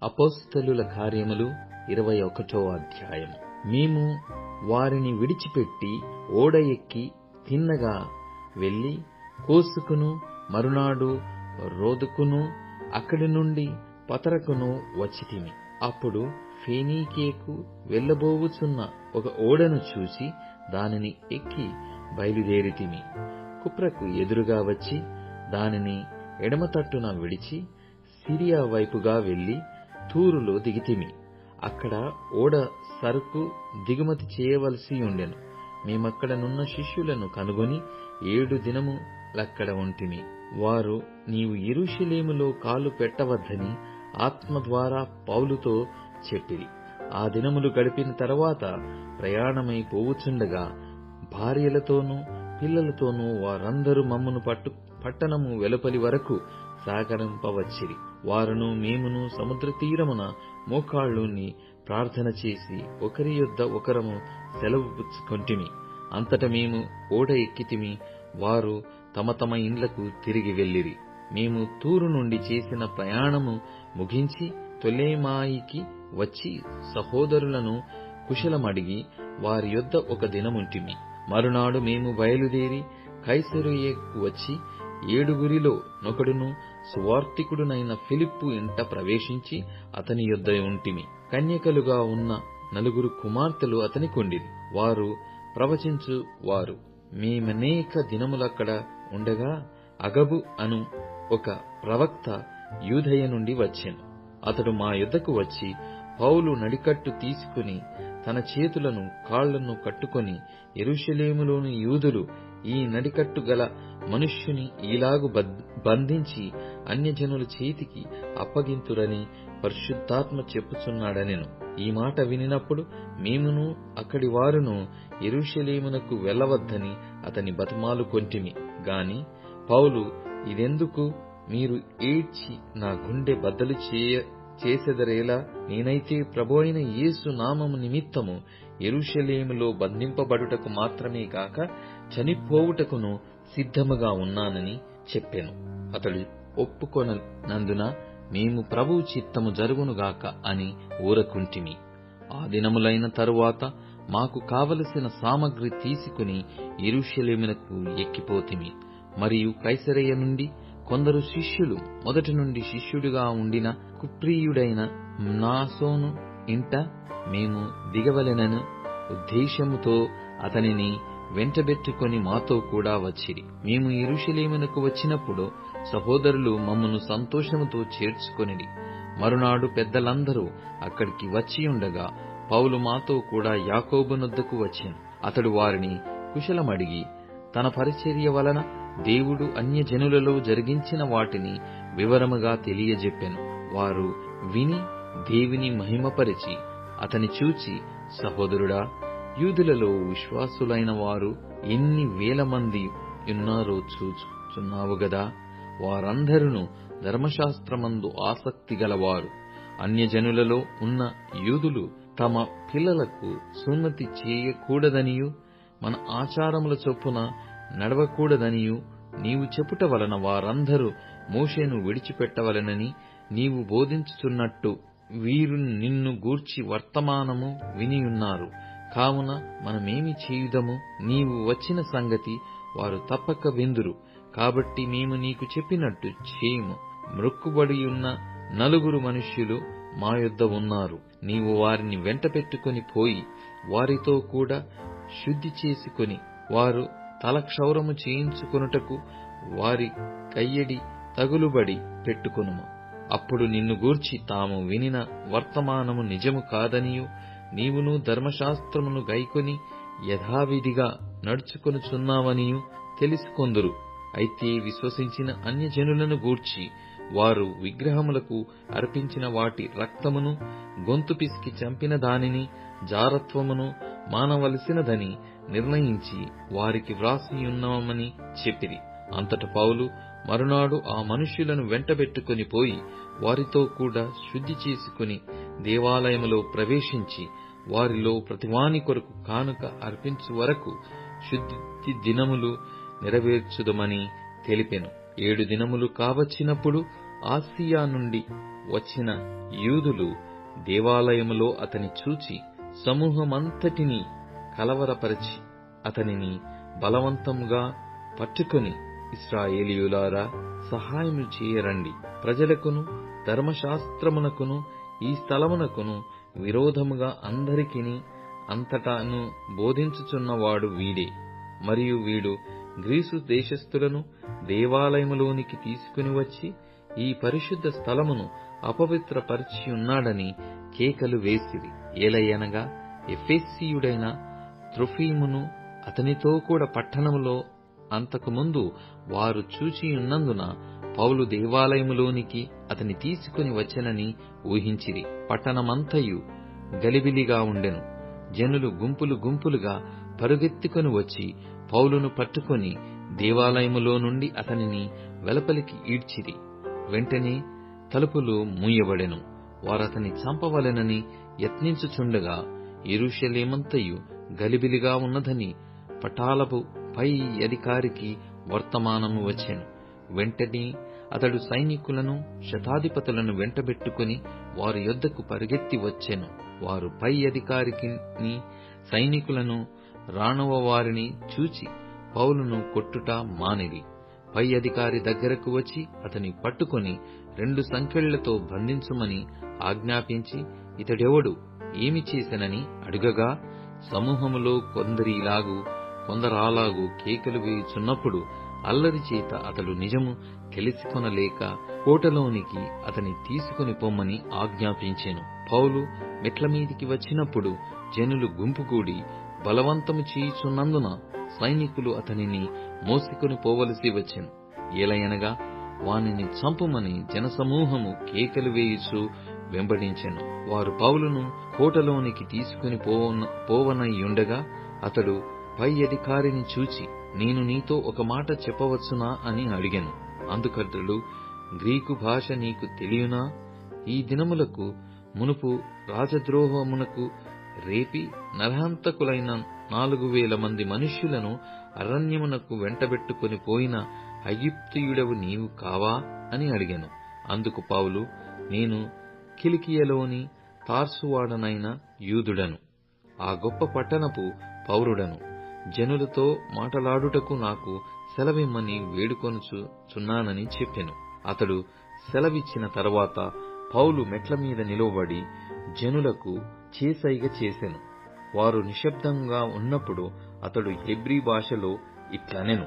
అపోస్తలుల కార్యములు 21వ అధ్యాయం. మేము వారిని విడిచిపెట్టి ఓడ ఎక్కి తిన్నగా వెళ్లి కోసుకును మరునాడు రోదుకును అక్కడి నుండి పతరకును వచ్చితిమి. అప్పుడు ఫేనీకేకు వెళ్లబోవుచున్న ఒక ఓడను చూసి దానిని ఎక్కి బయలుదేరితిమి. కుప్రకు ఎదురుగా వచ్చి దానిని ఎడమతట్టున విడిచి సిరియా వైపుగా వెళ్లి తూరులో దిగితిమి. అక్కడ ఓడ సరుకు దిగుమతి చేయవలసి ఉండెను. మేమక్కడనున్న శిష్యులను కనుగొని 7 దినములక్కడ ఉంటిమి. వారు, నీవు యెరూషలేములో కాలు పెట్టవద్దని ఆత్మ ద్వారా పౌలుతో చెప్పిరి. ఆ దినములు గడిపిన తరువాత ప్రయాణమై పోవుచుండగా భార్యలతోనూ పిల్లలతోనూ వారందరూ మమ్మను పట్టణము వెలుపలి వరకు సాగరింపవచ్చిరి. వారును మేమును సముద్ర తీరమున మోకాళ్ళూని ప్రార్థన చేసి ఒకరి యొద్ద ఒకరము సెలవు పుచ్చుకొంటిమి. అంతట మేము ఓడ ఎక్కితిమి. వారు తమ తమ ఇండ్లకు తిరిగి వెళ్ళిరి. మేము తూరు నుండి చేసిన ప్రయాణము ముగించి తొలెమాయికి వచ్చి సహోదరులను కుశలమడిగి వారి యొద్ద ఒక దినముంటిమి. మరునాడు మేము బయలుదేరి కైసరయ్యకు వచ్చి 7 నొకడును సువార్తికుడునైన ఫిలిప్పు ఇంట ప్రవేశించి అతని యొద్ద ఉంటిమి. కన్యకలుగా ఉన్న 4 కుమార్తెలు అతనికుండిరి. వారు ప్రవచించువారు. మేమనేక దినములక్కడ ఉండగా అగబు అను ఒక ప్రవక్త యూదయ నుండి వచ్చెను. అతడు మా యొద్దకు వచ్చి, పౌలు నడికట్టు తీసుకుని తన చేతులను కాళ్లను కట్టుకొని, యెరూషలేములోని యూదులు ఈ నడికట్టు గల మనుష్యుని ఈలాగు బంధించి అన్యజనుల చేతికి అప్పగింతురని పరిశుద్ధాత్మ చెప్పుచున్నాడనెను. ఈ మాట వినినప్పుడు మేమును అక్కడి వారును యెరూషలేమునకు వెళ్ళవద్దని అతని బతిమాలుకొంటిమి. గాని పౌలు, ఇదెందుకు? మీరు ఏడ్చి నా గుండె బద్దలు చేసెదరేలా? నేనైతే ప్రభువైన యేసు నామము నిమిత్తము యెరూషలేములో బంధింపబడుటకు మాత్రమే కాక చనిపోవుటకును సిద్ధముగా ఉన్నానని చెప్పెను. అతడు ఒప్పుకొనందున మేము ప్రభువు చిత్తము జరుగునుగాక అని ఊరకుంటిమి. ఆ దినములైన తరువాత మాకు కావలసిన సామగ్రి తీసుకుని యెరూషలేమునకు ఎక్కిపోతిమి. మరియు కైసరయ్య నుండి కొందరు శిష్యులు మొదటి నుండి శిష్యుడిగా ఉండిన కుప్రీయుడైన మ్నాసోను ఇంట మేము దిగవలెనను ఉద్దేశముతో అతనిని వెంటబెట్టుకొని మాతో కూడా వచ్చిరి. మేము యెరూషలేమునకు వచ్చినప్పుడు సహోదరులు మమ్మను సంతోషముతో చేర్చుకొనిరి. మరునాడు పెద్దలందరూ అక్కడికి వచ్చియుండగా పౌలు మాతో కూడా యాకోబునొద్దకు వచ్చెను. అతడు వారిని కుశలమడిగి తన పరిచర్య వలన దేవుడు అన్యజనులలో జరిగించిన వాటిని వివరముగా తెలియజెప్పెను. వారు విని దేవుని మహిమపరిచి అతని చూచి, సహోదరుడా, యూదులలో విశ్వాసులైన వారు ఎన్ని వేల మంది ఉన్నారో చూచుచున్నావు గదా. వారందరూ ధర్మశాస్త్రమందు ఆసక్తి గలవారు. అన్యజనులలో ఉన్న యూదులు తమ పిల్లలకు సున్నతి చేయకూడదనియు మన ఆచారముల చొప్పున నడవకూడదనియు నీవు చెప్పుట వలన వారందరూ మోషేను విడిచిపెట్టవలెనని నీవు బోధించుచున్నట్టు వీరు నిన్ను గూర్చి వర్తమానము వినియున్నారు. కావున మనమేమి చేయుదము? నీవు వచ్చిన సంగతి వారు తప్పక విందురు. కాబట్టి మేము నీకు చెప్పినట్టు చేయుము. మ్రొక్కుబడియున్న 4 మనుష్యులు మా యొద్ద ఉన్నారు. నీవు వారిని వెంట పెట్టుకొని పోయి వారితో కూడా శుద్ధి చేసుకొని వారు తలక్షౌరము చేయించుకొనుటకు వారి కయ్యడి తగులుబడి పెట్టుకొనుము. అప్పుడు నిన్ను గూర్చి తాము వినిన వర్తమానము నిజము కాదనియు నీవును ధర్మశాస్త్రమును గైకొని యథావిధిగా నడుచుకొనుచున్నావనియు తెలుసుకొందురు. అయితే విశ్వసించిన అన్యజనులను గూర్చి వారు విగ్రహములకు అర్పించిన వాటి రక్తమును, గొంతు పిసికి చంపిన దానిని, జారత్వమును మానవలసినదని నిర్ణయించి వారికి వ్రాసియున్నామని చెప్పిరి. అంతట పౌలు మరునాడు ఆ మనుష్యులను వెంటబెట్టుకొని పోయి వారితో కూడా శుద్ధి చేసుకుని దేవాలయములో ప్రవేశించి వారిలో ప్రతివాని కొరకు కానుక అర్పించు వరకు శుద్ధి దినములు నెరవేర్చుదమని తెలిపెను. 7 దినములు కావచ్చినప్పుడు ఆసియా నుండి వచ్చిన యూదులు దేవాలయములో అతని చూచి సమూహమంతటినీ కలవరపరిచి అతనిని బలవంతముగా పట్టుకొని, ఇశ్రాయేలీయులారా, సహాయము చేయరండి. ప్రజలకును ధర్మశాస్త్రమునకును ఈ స్థలమునకును విరోధముగా అందరికిని అంతటాను బోధించుచున్నవాడు వీడే. మరియు వీడు గ్రీసు దేశస్థులను దేవాలయములోనికి తీసుకుని వచ్చి ఈ పరిశుద్ధ స్థలమును అపవిత్రపరిచియున్నాడని కేకలు వేసిరి. ఏలయనగా ఎఫెసీయుడైన త్రోఫిమును అతనితో కూడా పట్టణములో అంతకుముందు వారు చూచియున్నందున పౌలు దేవాలయములోనికి అతని తీసుకుని వచ్చెనని ఊహించిరి. పట్టణమంతయు గలిబిలిగా ఉండెను. జనులు గుంపులు గుంపులుగా పరుగెత్తుకొని వచ్చి పౌలును పట్టుకొని దేవాలయములో నుండి అతనిని వెలుపలికి ఈడ్చిరి. వెంటనే తలుపులు మూయబడెను. వారతని చంపవలెనని యత్నించుచుండగా యెరూషలేమంతయు గలిబిలిగా ఉన్నదని పటాలపు పై అధికారికి వర్తమానము వచ్చెను. వెంటనే అతడు సైనికులను శతాధిపతులను వెంటబెట్టుకుని వారి యొద్దకు పరిగెత్తి వచ్చెను. వారు పై అధికారికిని సైనికులను రాణువ వారిని చూచి పౌలును కొట్టుట మానిరి. పై అధికారి దగ్గరకు వచ్చి అతని పట్టుకొని 2 సంకెళ్లతో బంధించుమని ఆజ్ఞాపించి, ఇతడెవడు, ఏమి చేసెనని అడుగగా, సమూహములో కొందరాలాగు కేకలు వేయుచున్నప్పుడు అల్లరి చేత అతడు నిజము తెలిసికొనలేక కోటలోనికి అతని తీసుకుని పొమ్మని ఆజ్ఞాపించెను. పౌలు మెట్ల మీదికి వచ్చినప్పుడు జనులు గుంపుగూడి బలవంతము చేయుచున్నందున సైనికులు అతనిని మోసుకొని పోవలసి వచ్చెను. ఏలయనగా వానిని చంపుమని జనసమూహము కేకలు వేయుచు వెంబడించెను. వారు పౌలును కోటలోనికి తీసుకుని పోవనయ్యుండగా అతడు పై అధికారిని చూచి, నేను నీతో ఒక మాట చెప్పవచ్చునా అని అడిగెను. అందుకతడు, గ్రీకు భాష నీకు తెలియనా? ఈ దినములకు మునుపు రాజద్రోహమునకు రేపి నరహంతకులైన 4,000 మంది మనుష్యులను అరణ్యమునకు వెంటబెట్టుకుని పోయిన ఐగుప్తీయుడవు నీవు కావా అని అడిగెను. అందుకు పౌలు, నేను కిలికియలోని తార్సువాడనైన యూదుడను, ఆ గొప్ప పట్టణపు పౌరుడను. జనులతో మాటలాడుటకు నాకు సెలవిమ్మని వేడుకొనుచున్నానని చెప్పెను. అతడు సెలవిచ్చిన తరువాత పౌలు మెట్ల మీద నిలువబడి జనులకు చేసైగ చేసెను. వారు నిశ్శబ్దంగా ఉన్నప్పుడు అతడు హెబ్రీ భాషలో ఇట్లనెను,